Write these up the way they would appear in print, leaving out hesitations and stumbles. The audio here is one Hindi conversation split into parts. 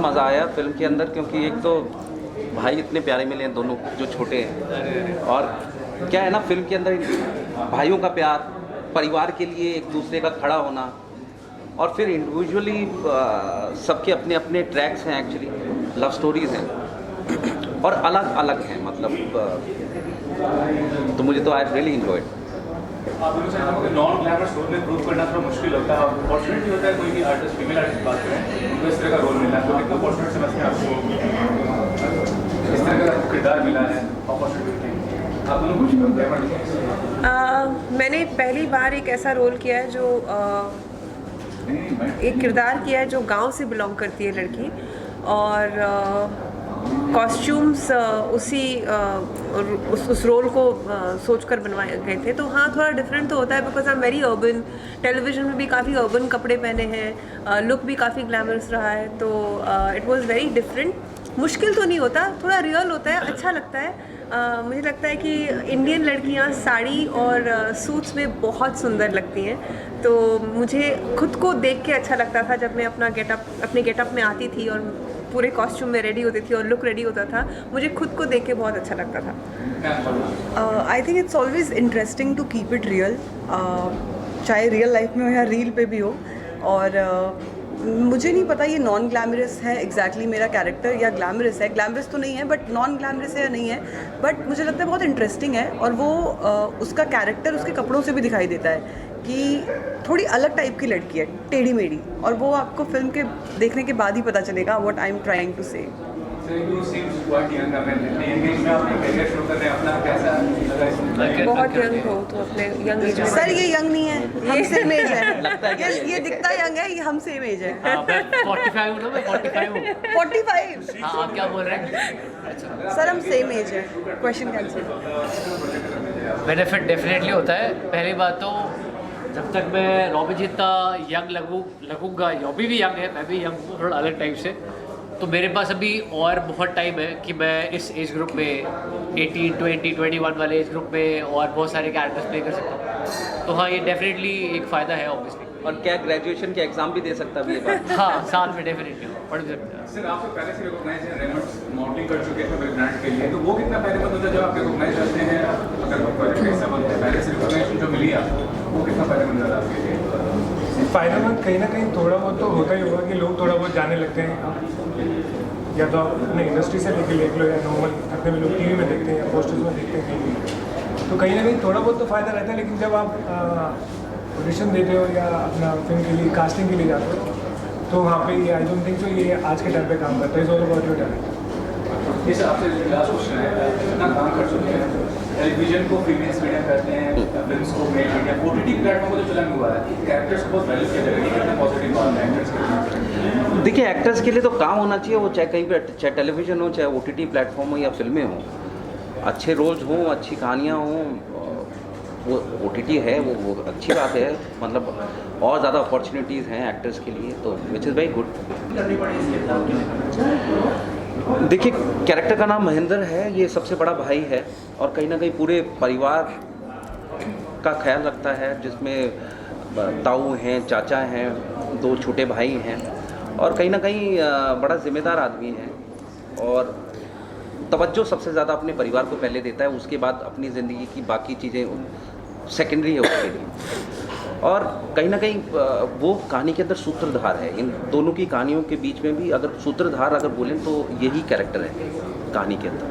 मज़ा आया फिल्म के अंदर, क्योंकि एक तो भाई इतने प्यारे मिले हैं दोनों जो छोटे हैं, और क्या है ना फिल्म के अंदर भाइयों का प्यार, परिवार के लिए एक दूसरे का खड़ा होना, और फिर इंडिविजुअली सबके अपने अपने ट्रैक्स हैं, एक्चुअली लव स्टोरीज़ हैं और अलग अलग हैं, मतलब तो मुझे तो आई रियली एंजॉयड। आप लोगों से नॉन ग्लैमरस रोल में प्रूव करना थोड़ा मुश्किल होता है, और अपॉर्चुनिटी होता है कोई भी आर्टिस्ट, फीमेल आर्टिस्ट बात करें, उनको इस तरह का रोल मिला है, तो कितना अपॉर्चुनिटी समझते हैं आपको, इस तरह का किरदार मिला है, अपॉर्चुनिटी आप दोनों कुछ ग्लैमर? मैंने पहली बार एक ऐसा रोल किया है जो एक किरदार किया है जो गांव से बिलोंग करती है लड़की, और कॉस्ट्यूम्स उस रोल को सोचकर बनवाए गए थे। तो हाँ, थोड़ा डिफरेंट तो होता है, because I am very urban. Television में भी काफ़ी अर्बन कपड़े पहने हैं, लुक भी काफ़ी ग्लैमरस रहा है, तो इट वाज वेरी डिफरेंट। मुश्किल तो नहीं होता, थोड़ा रियल होता है, अच्छा लगता है। मुझे लगता है कि इंडियन लड़कियां साड़ी और सूट्स में बहुत सुंदर लगती हैं, तो मुझे खुद को देख के अच्छा लगता था जब मैं अपने गेटअप में आती थी और पूरे कॉस्ट्यूम में रेडी होती थी और लुक रेडी होता था, मुझे खुद को देख के बहुत अच्छा लगता था। I think it's always interesting to keep it real, चाहे रियल लाइफ में हो या रील पे भी हो। और मुझे नहीं पता ये नॉन ग्लैमरस है एग्जैक्टली मेरा कैरेक्टर, या ग्लैमरस है। ग्लैमरस तो नहीं है, बट नॉन ग्लैमरस है या नहीं है, बट मुझे लगता है बहुत इंटरेस्टिंग है। और वो उसका कैरेक्टर उसके कपड़ों से भी दिखाई देता है कि थोड़ी अलग टाइप की लड़की है, टेढ़ी मेढ़ी, और वो आपको फिल्म के देखने के बाद ही पता चलेगा what I am trying to say. बहुत यंग हो तो अपने यंग एज में। सर ये यंग नहीं है, हम सेम एज है। ये दिखता यंग है, ये हम सेम एज है। मैं 45 हूँ ना, मैं 45 हूँ। 45? हाँ, आप क्या बोल रहे हैं? सर हम सेम एज है। Question cancel. बेनिफिट डेफिनेटली होता है। पहली बात तो जब तक मैं रॉबी जितना यंग लगूंगा, रॉबी भी यंग है, मैं भी यंग हूँ थोड़ा अलग टाइप से, तो मेरे पास अभी और बहुत टाइम है कि मैं इस एज ग्रुप में 18, 20, 21 वाले एज ग्रुप में और बहुत सारे कैरेक्टर्स प्ले कर सकता हूँ। तो हाँ, ये डेफिनेटली एक फ़ायदा है ऑब्वियसली। और क्या ग्रेजुएशन के एग्ज़ाम भी दे सकता है ये बात? हाँ, साथ में डेफिनेटली पढ़ सकता है। सर आपको पहले से रिकॉग्नाइज है, रेमंड मॉडलिंग कर चुके हैं ब्रांड के लिए, तो वो कितना फायदेमंद होता है जब आप रिकॉग्नाइज करते हैं? अगर प्रोजेक्ट ऐसा बनता है, पहले से रिकॉग्नाइजेशन जो मिली आपको, वो कितना फायदेमंद होता है आपके लिए? फ़ायदेमंद कहीं ना कहीं थोड़ा बहुत तो होता ही होगा कि लोग थोड़ा बहुत जाने लगते हैं, या तो आप अपने इंडस्ट्री से लेके देख लो, या नॉर्मल अपने भी लोग टीवी में देखते हैं या पोस्टर्स में देखते हैं, तो कहीं ना कहीं थोड़ा बहुत तो फ़ायदा रहता है। लेकिन जब आप ऑडिशन देते हो या अपना फिल्म के लिए कास्टिंग के लिए जाते हो, तो वहाँ पे ये आई डोंट थिंक सो ये आज के टाइम पे काम करता है। Is all about your talent. जैसे आपसे लास्ट क्वेश्चन है, इतना काम कर चुके हैं, टेलीविजन को फीमेल्स मीडिया करते हैं, फिल्म्स को मेल मीडिया, OTT प्लेटफॉर्म को तो चलन हुआ है, कैरेक्टर्स को बहुत वैल्यू किया जाएगा, ये कितना पॉजिटिव बात है एक्टर्स के लिए? देखिए, एक्टर्स के लिए तो काम होना चाहिए, वो चाहे कहीं पे, चाहे टेलीविज़न हो, चाहे OTT प्लेटफॉर्म हो या फिल्में हों, अच्छे रोल्स हों, अच्छी कहानियाँ हों, वो OTT है, वो अच्छी बात है, मतलब और ज़्यादा अपॉर्चुनिटीज़ हैं एक्टर्स के लिए, तो विच इज़ वेरी गुड। देखिए, कैरेक्टर का नाम महेंद्र है, ये सबसे बड़ा भाई है और कहीं ना कहीं पूरे परिवार का ख्याल रखता है, जिसमें ताऊ हैं, चाचा हैं, 2 छोटे भाई हैं, और कहीं ना कहीं बड़ा जिम्मेदार आदमी है, और तवज्जो सबसे ज़्यादा अपने परिवार को पहले देता है, उसके बाद अपनी ज़िंदगी की बाकी चीज़ें सेकेंडरी है उसके लिए। और कहीं ना कहीं वो कहानी के अंदर सूत्रधार है, इन दोनों की कहानियों के बीच में भी अगर सूत्रधार अगर बोलें तो यही कैरेक्टर है कहानी के अंदर।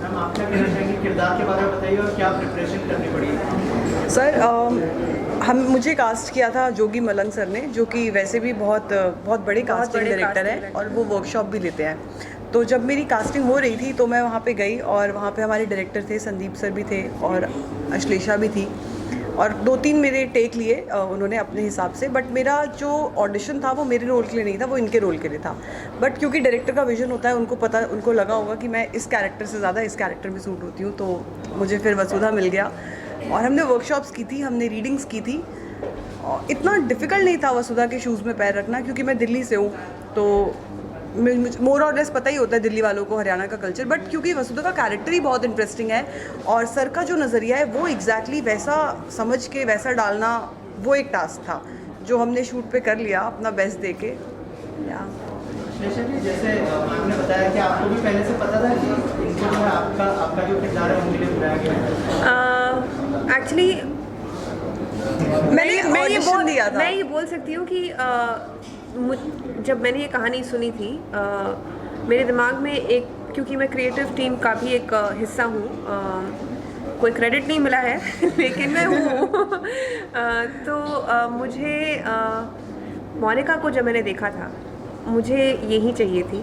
मैम, आपने अपने किरदार के बारे में बताइए और क्या प्रिपरेशन करनी पड़ी? सर मुझे कास्ट किया था जोगी मलंग सर ने, जो कि वैसे भी बहुत बड़े कास्टिंग डायरेक्टर हैं और वो वर्कशॉप भी लेते हैं। तो जब मेरी कास्टिंग हो रही थी तो मैं वहाँ पे गई, और वहाँ पे हमारे डायरेक्टर थे, संदीप सर भी थे और अश्लेषा भी थी, और 2-3 मेरे टेक लिए उन्होंने अपने हिसाब से। बट मेरा जो ऑडिशन था वो मेरे रोल के लिए नहीं था, वो इनके रोल के लिए था। बट क्योंकि डायरेक्टर का विजन होता है, उनको लगा होगा कि मैं इस कैरेक्टर से ज़्यादा इस कैरेक्टर में सूट होती हूँ, तो मुझे फिर वसुधा मिल गया। और हमने वर्कशॉप्स की थी, हमने रीडिंग्स की थी, और इतना डिफ़िकल्ट नहीं था वसुधा के शूज़ में पैर रखना, क्योंकि मैं दिल्ली से हूँ, तो मोर और लेस पता ही होता है दिल्ली वालों को हरियाणा का कल्चर। बट क्योंकि वसुधा का कैरेक्टर ही बहुत इंटरेस्टिंग है, और सर का जो नज़रिया है वो एग्जैक्टली वैसा समझ के वैसा डालना, वो एक टास्क था जो हमने शूट पे कर लिया अपना बेस्ट दे के। या विश्लेषण जी, जैसे आपने बताया कि आपको भी पहले से पता था कि इनको जो है आपका जो किरदार है उनके लिए बुलाया गया है। एक्चुअली दिया था। मैं ये बोल सकती हूँ कि जब मैंने ये कहानी सुनी थी मेरे दिमाग में एक, क्योंकि मैं क्रिएटिव टीम का भी एक हिस्सा हूँ, कोई क्रेडिट नहीं मिला है लेकिन मैं हूँ तो मुझे मोनिका को जब मैंने देखा था मुझे यही चाहिए थी,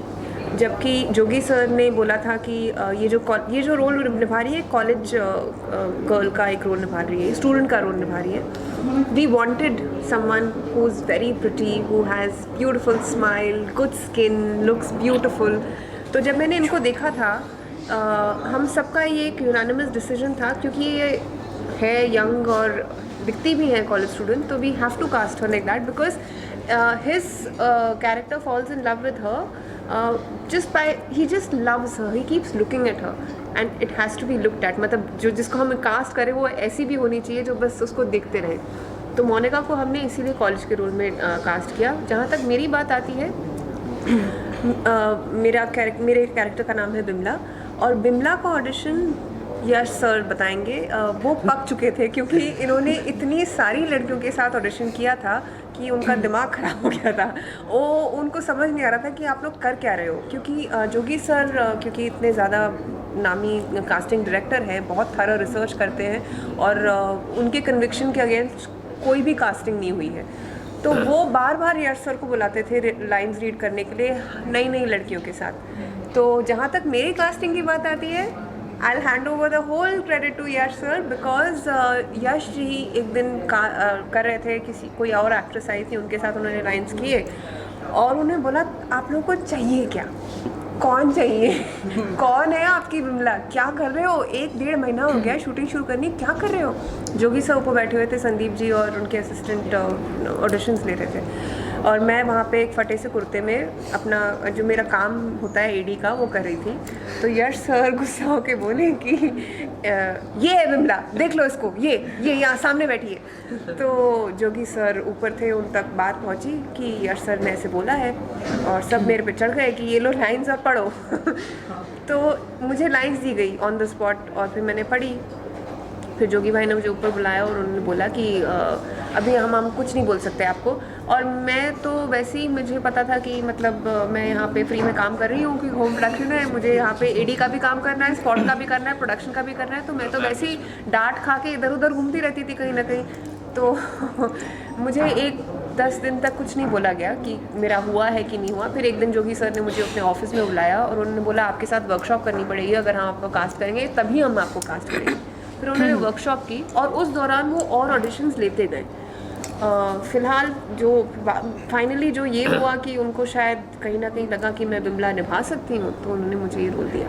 जबकि जोगी सर ने बोला था कि ये जो रोल निभा रही है कॉलेज गर्ल का एक रोल निभा रही है, स्टूडेंट का रोल निभा रही है। We wanted someone who is very pretty, who has beautiful smile, good skin, looks beautiful. तो जब मैंने इनको देखा था हम सबका ये एक यूनानिमस डिसीजन था, क्योंकि ये है यंग और दिखती भी है कॉलेज स्टूडेंट, तो we have to cast her like that because his character falls in love with her he just loves her, he keeps looking at her and it has to be looked at। मतलब जो जिसको हम कास्ट करें वो ऐसी भी होनी चाहिए जो बस उसको देखते रहे। तो मोनिका को हमने इसीलिए कॉलेज के रोल में कास्ट किया। जहाँ तक मेरी बात आती है मेरे कैरेक्टर का नाम है बिमला, और बिमला का ऑडिशन यश सर बताएंगे। वो पक चुके थे क्योंकि इन्होंने इतनी सारी लड़कियों के साथ ऑडिशन किया था कि उनका दिमाग ख़राब हो गया था। वो उनको समझ नहीं आ रहा था कि आप लोग कर क्या रहे हो, क्योंकि जोगी सर क्योंकि इतने ज़्यादा नामी कास्टिंग डायरेक्टर हैं, बहुत सारा रिसर्च करते हैं और उनके कन्विक्शन के अगेंस्ट कोई भी कास्टिंग नहीं हुई है। तो वो बार बार यश सर को बुलाते थे लाइंस रीड करने के लिए नई नई लड़कियों के साथ। तो जहाँ तक मेरी कास्टिंग की बात आती है, I'll hand over the whole credit to Yash sir because Yash ji एक दिन कर रहे थे, किसी कोई और एक्ट्रेस आई थी, उनके साथ उन्होंने लाइंस किए और उन्हें बोला आप लोगों को चाहिए क्या, कौन चाहिए कौन है आपकी बिमला, क्या कर रहे हो, 1-1.5 महीना हो गया शूटिंग शुरू करनी, क्या कर रहे हो। जोगी सर ऊपर बैठे हुए थे, संदीप जी और उनके असिस्टेंट ऑडिशंस ले रहे थे और मैं वहाँ पे एक फटे से कुर्ते में अपना जो मेरा काम होता है एडी का वो कर रही थी। तो यश सर गुस्सा होके बोले कि ये है बिमला, देख लो इसको, ये यहाँ सामने बैठी है। तो जोगी सर ऊपर थे, उन तक बात पहुँची कि यश सर ने ऐसे बोला है और सब मेरे पे चढ़ गए कि ये लो लाइन्स अब पढ़ो तो मुझे लाइन्स दी गई ऑन द स्पॉट और फिर मैंने पढ़ी। फिर जोगी भाई ने मुझे ऊपर बुलाया और उन्होंने बोला कि अभी हम कुछ नहीं बोल सकते आपको। और मैं तो वैसे ही मुझे पता था कि मतलब मैं यहाँ पे फ्री में काम कर रही हूँ कि होम प्रोडक्शन है, मुझे यहाँ पे एडी का भी काम करना है, स्पॉट का भी करना है, प्रोडक्शन का भी करना है। तो मैं तो वैसे ही डांट खा के इधर उधर घूमती रहती थी कहीं ना कहीं। तो मुझे 10 दिन तक कुछ नहीं बोला गया कि मेरा हुआ है कि नहीं हुआ। फिर एक दिन जोगी सर ने मुझे अपने ऑफिस में बुलाया और उन्होंने बोला आपके साथ वर्कशॉप करनी पड़ेगी, अगर हम आपको कास्ट करेंगे तभी हम आपको कास्ट करेंगे। फिर उन्होंने वर्कशॉप की और उस दौरान वो और ऑडिशंस लेते गए। फ़िलहाल जो फाइनली जो ये हुआ कि उनको शायद कहीं ना कहीं लगा कि मैं बिमला निभा सकती हूँ, तो उन्होंने मुझे ये रोल दिया।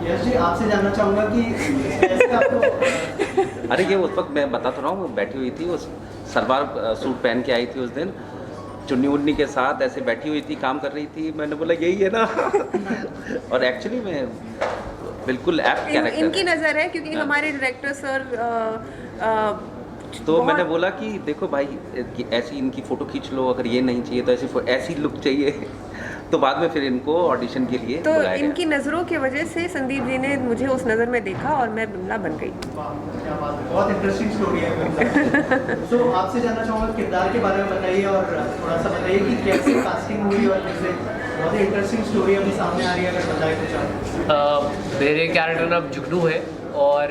यश जी आपसे जानना चाहूँगा कि कैसे आपको अरे ये उस वक्त मैं बता तो रहा हूँ, वो बैठी हुई थी, वो सलवार सूट पहन के आई थी उस दिन, चुन्नी उन्नी के साथ ऐसे बैठी हुई थी, काम कर रही थी। मैंने बोला यही है ना और एक्चुअली मैं बिल्कुल ऐप्ट कैरेक्टर इनकी नज़र है क्योंकि हमारे डायरेक्टर सर तो मैंने बोला कि देखो भाई ऐसी इनकी फ़ोटो खींच लो, अगर ये नहीं चाहिए तो ऐसी लुक चाहिए तो बाद में फिर इनको ऑडिशन के लिए तो बुलाया इनकी नज़रों की वजह से संदीप जी ने मुझे उस नज़र में देखा और मैं बिमला बन गई। क्या बात है, बहुत इंटरेस्टिंग स्टोरी है। तो आपसे जानना चाहूँगा किरदार के बारे में बताइए और थोड़ा सा बताइए कि कैसे कास्टिंग हुई और कैसे, बहुत ही इंटरेस्टिंग स्टोरी अभी सामने आ रही है, अगर बताए कुछ आप। मेरे कैरेक्टर नाम जुगनू है और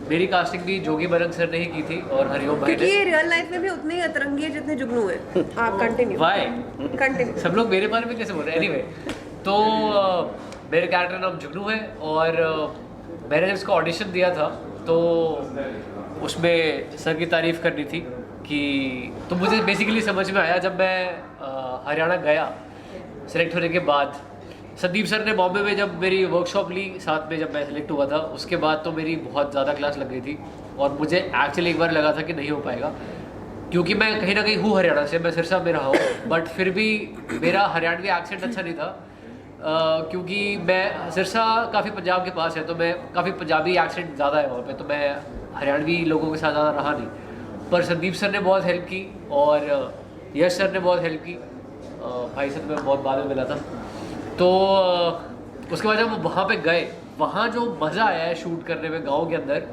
मेरी कास्टिंग भी जोगी मलंग सर ने ही की थी और हरिओम भाई क्योंकि ने। ये रियल लाइफ में भी उतने ही अतरंगी है जितने जुगनू है। आप कंटिन्यू कंटिन्यू। सब लोग मेरे बारे में कैसे बोल रहे हैं। एनीवे, तो मेरे कैरेक्टर नाम जुगनू है और मैंने जब इसका ऑडिशन दिया था तो उसमें सर की तारीफ़ करनी थी कि, तो मुझे बेसिकली समझ में आया जब मैं हरियाणा गया सेलेक्ट होने के बाद। संदीप सर ने बॉम्बे में जब मेरी वर्कशॉप ली, साथ में जब मैं सेलेक्ट हुआ था, उसके बाद तो मेरी बहुत ज़्यादा क्लास लग गई थी और मुझे एक्चुअली एक बार लगा था कि नहीं हो पाएगा, क्योंकि मैं कहीं ना कहीं हूँ हरियाणा से, मैं सिरसा में रहा हूँ, बट फिर भी मेरा हरियाणवी एक्सेंट अच्छा नहीं था क्योंकि मैं सिरसा काफ़ी पंजाब के पास है, तो मैं काफ़ी पंजाबी एक्सेंट ज़्यादा है वहाँ पे, तो मैं हरियाणवी लोगों के साथ ज़्यादा रहा नहीं। पर संदीप सर ने बहुत हेल्प की और यश सर ने बहुत हेल्प की भाई से तो मैं बहुत बाद में मिला था। तो उसके बाद जब हम वहाँ पे गए, वहाँ जो मज़ा आया है शूट करने में गाँव के अंदर,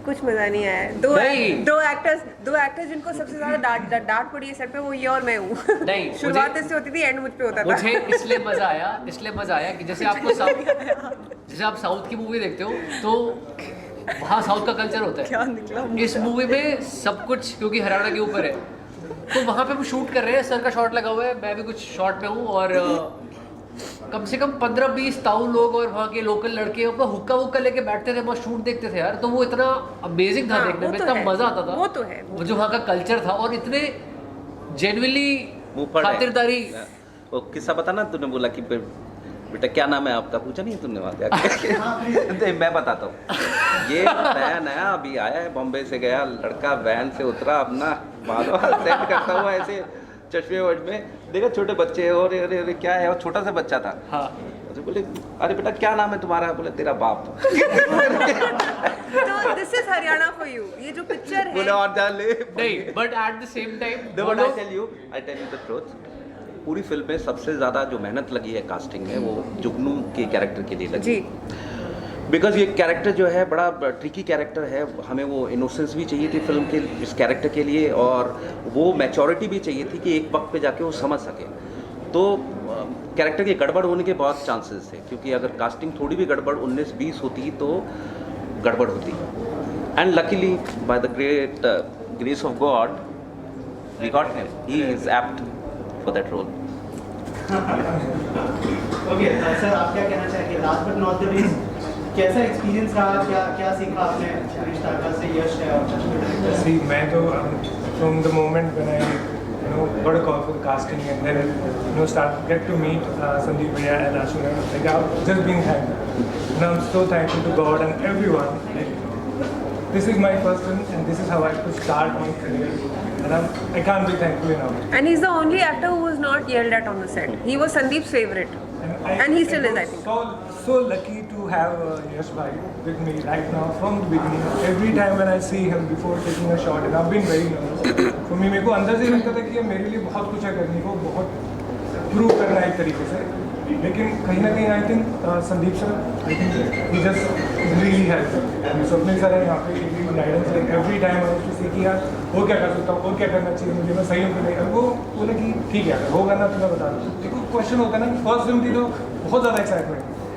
कुछ मजा नहीं आया है। नहीं। दो एक्टर्स जिनको सबसे ज्यादा डांट पड़ी है सेट पे, वो ये और मैं हूँ। नहीं, शुरुआत इससे होती थी, एंड मुझ पे होता था। मुझे इसलिए मज़ा आया कि जैसे आप साउथ की मूवी देखते हो तो वहाँ साउथ का कल्चर होता क्या है। निकला इस मूवी में सब कुछ क्योंकि हरियाणा के ऊपर है, तो वहाँ पे हम शूट कर रहे हैं, सर का शॉट लगा हुआ है, मैं भी कुछ शॉट में हूँ, और कम से कम 15-20 ताऊ लोग और वहाँ के लोकल लड़के अपना हुक्का वुक्का लेके बैठते थे, वहाँ शूट देखते थे यार। तो वो इतना अमेजिंग था हाँ, देखने वो में, तो इतना है, मजा आता था। वो तो है। वो जो वहाँ का कल्चर था, और इतने जेन्युइनली मुंहफड़ है। खातिरदारी। वो किस्सा पता ना, तूने बोला कि बेटा क्या नाम है आपका, पूछा नहीं तुमने वहाँ जाके? तो मैं बताता हूँ, ये नया अभी आया है, बॉम्बे से गया लड़का, वैन से उतरा, अपना मारो सेट करता हुआ ऐसे चश्मे वश्मे, देखा छोटे बच्चे, और अरे क्या है, और छोटा सा बच्चा था। हाँ, तो बोले अरे बेटा क्या नाम है तुम्हारा? बोले तेरा बाप। तो this is Haryana for you. ये जो पिक्चर बोले है, और डाल ले। नहीं, but at the same time I tell you the truth, पूरी फिल्म में सबसे ज़्यादा जो मेहनत लगी है कास्टिंग में, वो जुगनू के कैरेक्टर के लिए लगी। जी, बिकॉज ये कैरेक्टर जो है बड़ा ट्रिकी कैरेक्टर है, हमें वो इनोसेंस भी चाहिए थी फिल्म के इस कैरेक्टर के लिए, और वो मैच्योरिटी भी चाहिए थी कि एक वक्त पे जाके वो समझ सके। तो कैरेक्टर के गड़बड़ होने के बहुत चांसेस थे, क्योंकि अगर कास्टिंग थोड़ी भी गड़बड़ 19-20 होती तो गड़बड़ होती। And luckily by the great grace of God we got him, he is apt for that role. Okay sir, आप क्या कहना चाहेंगे? Last but not the least, कैसा एक्सपीरियंस रहा, क्या सीखा आपने रिश्ता का से यश है और चश्मे डायरेक्टर? See, मैं तो from the moment when I got a call for the casting and then get to meet Sandeep Bhaiya and Ashwin, like I've just been thankful, and I'm so thankful to God and everyone. Like, this is my first film and this is how I could start my career, and I can't be thankful enough. and he's the only actor who was not yelled at on the set. He was Sandeep's favorite, and he still is, I think. So lucky to have Yash Bhai with me right now from the beginning. Every time when I see him before taking a shot, and I've been very nervous. For me, मेरे को अंदर से लगता था कि ये मेरे लिए बहुत कुछ है करने को, बहुत प्रूव करना है एक तरीके से। लेकिन कहीं ना कहीं I think Sandeep sir, I think he just really help. Swapnil sir है यहाँ पे, guidance like every time I to see कि यार वो क्या कर सकता हूँ, और क्या करना चाहिए मुझे, मैं सही हूँ कि नहीं। और वो बोले कि ठीक है, अगर वो करना तो मैं बता दूँ। देखो क्वेश्चन होता है ना कि फर्स्ट फिल्म थी तो बहुत ज़्यादा एक्साइटमेंट,